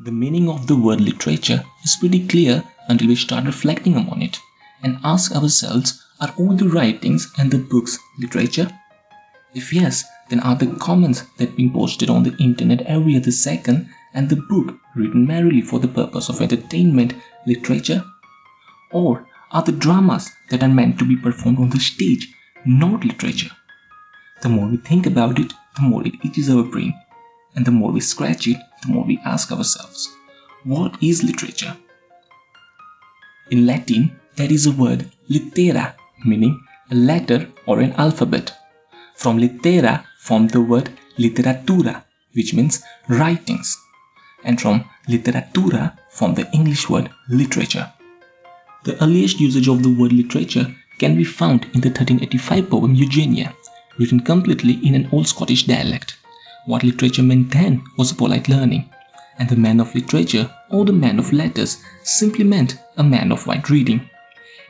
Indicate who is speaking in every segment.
Speaker 1: The meaning of the word literature is pretty clear until we start reflecting upon it and ask ourselves, are all the writings and the books literature? If yes, then are the comments that being posted on the internet every other second and the book written merely for the purpose of entertainment literature? Or are the dramas that are meant to be performed on the stage not literature? The more we think about it, the more it itches our brain. And the more we scratch it, the more we ask ourselves, what is literature? In Latin, there is a word litera, meaning a letter or an alphabet. From litera formed the word literatura, which means writings. And from literatura formed the English word literature. The earliest usage of the word literature can be found in the 1385 poem Eugenia, written completely in an old Scottish dialect. What literature meant then was polite learning, and the man of literature or the man of letters simply meant a man of wide reading.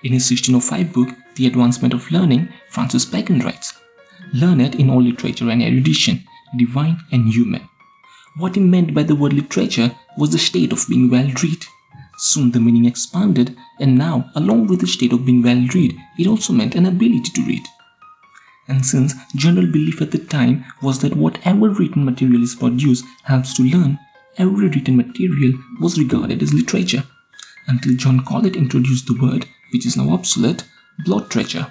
Speaker 1: In his 1605 book, The Advancement of Learning, Francis Bacon writes, "Learned in all literature and erudition, divine and human." What he meant by the word literature was the state of being well read. Soon the meaning expanded, and now, along with the state of being well read, it also meant an ability to read. And since general belief at the time was that whatever written material is produced helps to learn, every written material was regarded as literature, until John Colet introduced the word, which is now obsolete, blotterature,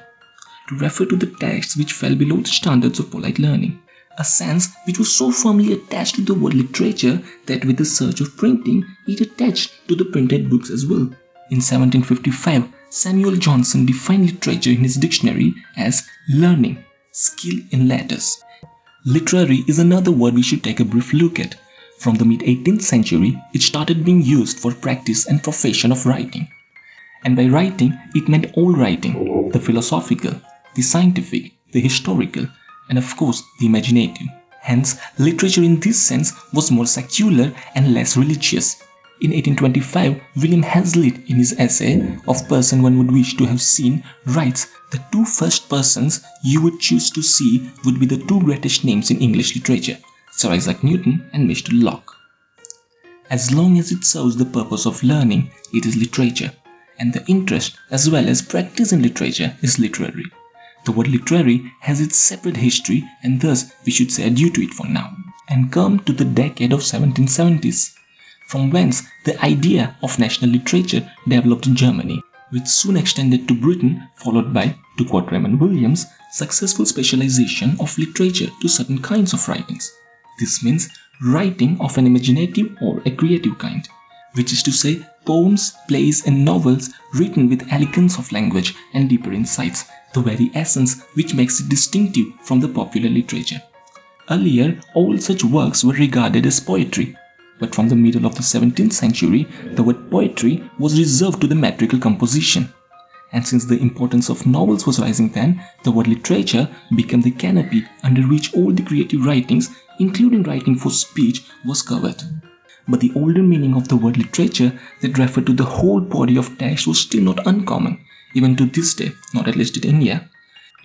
Speaker 1: to refer to the texts which fell below the standards of polite learning, a sense which was so firmly attached to the word literature that with the surge of printing, it attached to the printed books as well. In 1755, Samuel Johnson defined literature in his dictionary as learning, skill in letters. Literary is another word we should take a brief look at. From the mid-18th century, it started being used for practice and profession of writing. And by writing, it meant all writing, the philosophical, the scientific, the historical, and of course the imaginative. Hence, literature in this sense was more secular and less religious. In 1825, William Hazlitt, in his essay Of Person One Would Wish to Have Seen, writes, "The two first persons you would choose to see would be the two greatest names in English literature, Sir Isaac Newton and Mr. Locke." As long as it serves the purpose of learning, it is literature, and the interest as well as practice in literature is literary. The word literary has its separate history, and thus we should say adieu to it for now, and come to the decade of 1770s. From whence the idea of national literature developed in Germany, which soon extended to Britain, followed by, to quote Raymond Williams, successful specialization of literature to certain kinds of writings. This means writing of an imaginative or a creative kind, which is to say poems, plays and novels written with elegance of language and deeper insights, the very essence which makes it distinctive from the popular literature. Earlier, all such works were regarded as poetry. But from the middle of the 17th century, the word poetry was reserved to the metrical composition. And since the importance of novels was rising then, the word literature became the canopy under which all the creative writings, including writing for speech, was covered. But the older meaning of the word literature that referred to the whole body of text was still not uncommon, even to this day, not at least in India.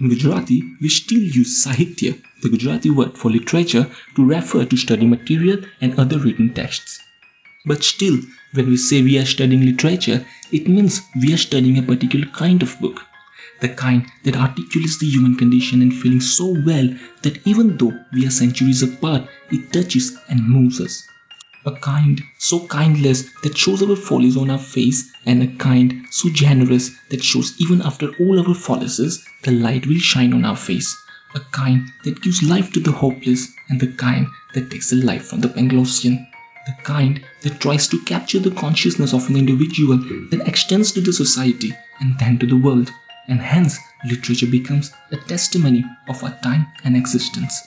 Speaker 1: In Gujarati, we still use Sahitya, the Gujarati word for literature, to refer to study material and other written texts. But still, when we say we are studying literature, it means we are studying a particular kind of book. The kind that articulates the human condition and feeling so well that even though we are centuries apart, it touches and moves us. A kind so kindless that shows our follies on our face, and a kind so generous that shows even after all our follies, the light will shine on our face. A kind that gives life to the hopeless, and the kind that takes the life from the Panglossian. The kind that tries to capture the consciousness of an individual, that extends to the society and then to the world. And hence, literature becomes a testimony of our time and existence.